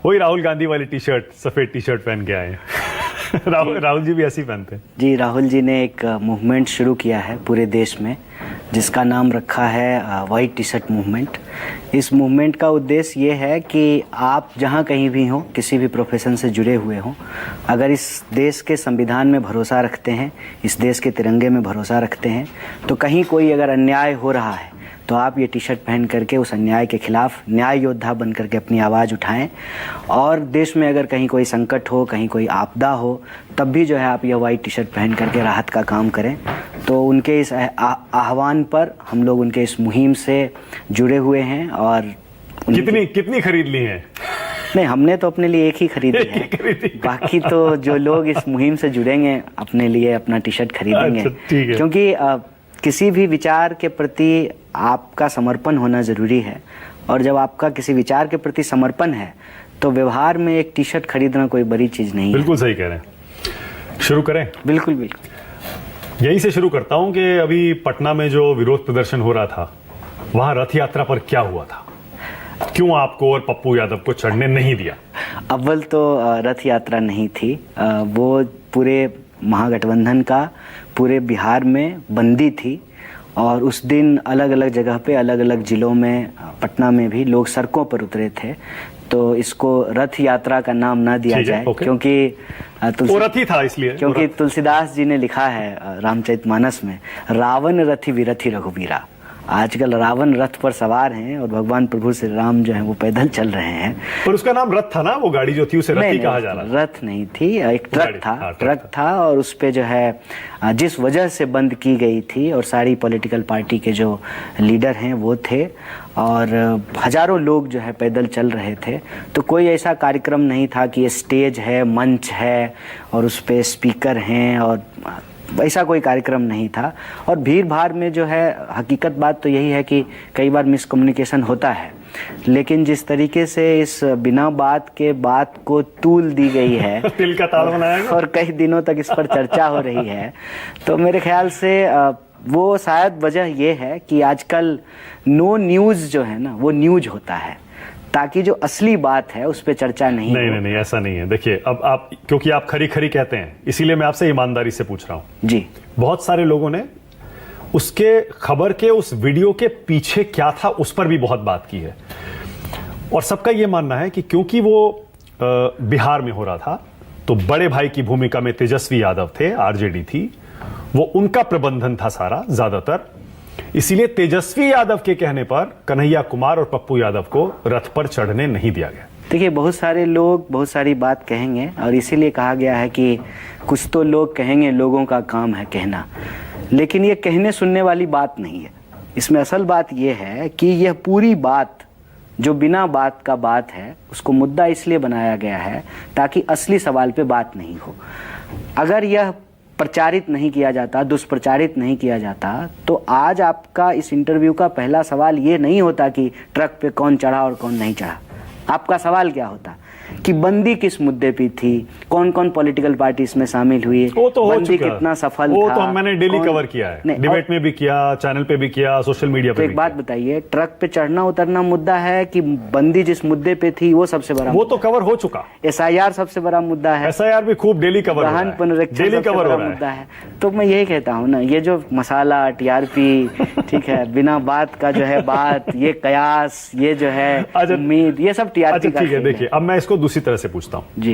वही राहुल गांधी वाली T shirt, सफेद टी शर्ट पहन के आए हैं। राहुल जी भी ऐसी पहनते हैं जी। राहुल जी ने एक मूवमेंट शुरू किया है पूरे देश में, जिसका नाम रखा है वाइट टी शर्ट मूवमेंट। इस मूवमेंट का उद्देश्य ये है कि आप जहाँ कहीं भी हों, किसी भी प्रोफेशन से जुड़े हुए हों, अगर इस देश के संविधान में भरोसा रखते हैं, इस देश के तिरंगे में भरोसा रखते हैं, तो कहीं कोई अगर अन्याय हो रहा है तो आप ये टी शर्ट पहन करके उस अन्याय के खिलाफ न्याय योद्धा बन करके अपनी आवाज़ उठाएं। और देश में अगर कहीं कोई संकट हो, कहीं कोई आपदा हो, तब भी जो है आप यह वाइट टी शर्ट पहन करके राहत का काम करें। तो उनके इस आह्वान पर हम लोग उनके इस मुहिम से जुड़े हुए हैं। और कितनी खरीद ली हैं? नहीं, हमने तो अपने लिए एक ही खरीदी है। बाकी तो जो लोग इस मुहिम से जुड़ेंगे अपने लिए अपना टी शर्ट खरीदेंगे। अच्छा, क्योंकि किसी भी विचार के प्रति आपका समर्पण होना ज़रूरी है, और जब आपका किसी विचार के प्रति समर्पण है तो व्यवहार में एक टी शर्ट खरीदना कोई बड़ी चीज़ नहीं है। बिल्कुल सही कह रहे हैं। शुरू करें? बिल्कुल बिल्कुल। यहीं से शुरू करता हूं कि अभी पटना में जो विरोध प्रदर्शन हो रहा था, वहां रथ यात्रा पर क्या हुआ था? क्यों आपको और पप्पू यादव को चढ़ने नहीं दिया? अव्वल तो रथ यात्रा नहीं थी, वो पूरे महागठबंधन का पूरे बिहार में बंदी थी। और उस दिन अलग अलग जगह पे, अलग अलग ज़िलों में, पटना में भी लोग सड़कों पर उतरे थे। तो इसको रथ यात्रा का नाम ना दिया जाए, क्योंकि रथी था इसलिए, क्योंकि तुलसीदास जी ने लिखा है रामचरितमानस में, रावण रथी विरथी रघुवीरा। आजकल रावण रथ पर सवार हैं और भगवान प्रभु श्री राम जो हैं वो पैदल चल रहे हैं। पर उसका नाम रथ था ना, वो गाड़ी जो थी उसे रथी कहा जा रहा था। रथ नहीं थी, एक ट्रक था। ट्रक था और उस पे जो है जिस वजह से बंद की गई थी, और सारी पॉलिटिकल पार्टी के जो लीडर हैं वो थे, और हजारों लोग जो है पैदल चल रहे थे। तो कोई ऐसा कार्यक्रम नहीं था कि ये स्टेज है, मंच है और उस पे स्पीकर हैं, और ऐसा कोई कार्यक्रम नहीं था। और भीड़ भाड़ में जो है, हकीकत बात तो यही है कि कई बार मिसकम्युनिकेशन होता है, लेकिन जिस तरीके से इस बिना बात के बात को तूल दी गई है तिल का ताल बनाया और कई दिनों तक इस पर चर्चा हो रही है, तो मेरे ख्याल से वो शायद वजह ये है कि आजकल नो न्यूज़ जो है ना, वो न्यूज़ होता है, ताकि जो असली बात है उस पर चर्चा नहीं। नहीं, ऐसा नहीं है। देखिए, अब आप, क्योंकि आप खरी खरी कहते हैं, इसीलिए मैं आपसे ईमानदारी से पूछ रहा हूं जी। बहुत सारे लोगों ने उसके खबर के, उस वीडियो के पीछे क्या था उस पर भी बहुत बात की है, और सबका यह मानना है कि क्योंकि वो बिहार में हो रहा था, तो बड़े भाई की भूमिका में तेजस्वी यादव थे, आरजेडी थी, वो उनका प्रबंधन था सारा ज्यादातर। इसीलिए तेजस्वी यादव के कहने पर कन्हैया कुमार और पप्पू यादव को रथ पर चढ़ने नहीं दिया गया। देखिए, बहुत सारे लोग बहुत सारी बात कहेंगे, और इसीलिए कहा गया है कि कुछ तो लोग कहेंगे, लोगों का काम है कहना। लेकिन ये कहने सुनने वाली बात नहीं है। इसमें असल बात यह है कि यह पूरी बात जो बिना बात का बात है, उसको मुद्दा इसलिए बनाया गया है ताकि असली सवाल पे बात नहीं हो। अगर यह प्रचारित नहीं किया जाता, दुष्प्रचारित नहीं किया जाता, तो आज आपका इस इंटरव्यू का पहला सवाल ये नहीं होता कि ट्रक पे कौन चढ़ा और कौन नहीं चढ़ा। आपका सवाल क्या होता कि बंदी किस मुद्दे पे थी, कौन कौन पॉलिटिकल पार्टी इसमें शामिल हुई, वो तो बंदी कितना सफल वो था। तो मैंने डेली कवर किया है, डिबेट में भी किया, चैनल पे भी किया, सोशल मीडिया पे तो भी। एक बात बताइए, ट्रक पे चढ़ना उतरना मुद्दा है कि बंदी जिस मुद्दे पे थी वो सबसे बड़ा? वो तो कवर हो चुका। SIR सबसे बड़ा मुद्दा है। SIR भी खूब डेली कवर हो रहा है, डेली कवर हो रहा मुद्दा है। तो मैं यही कहता हूँ ना, ये जो मसाला, TRP, ठीक है, बिना बात का जो है बात, ये कयास, ये जो है उम्मीद, ये सब TRP का। ठीक है, देखिए अब मैं इसको दूसरी तरह से पूछता हूँ जी।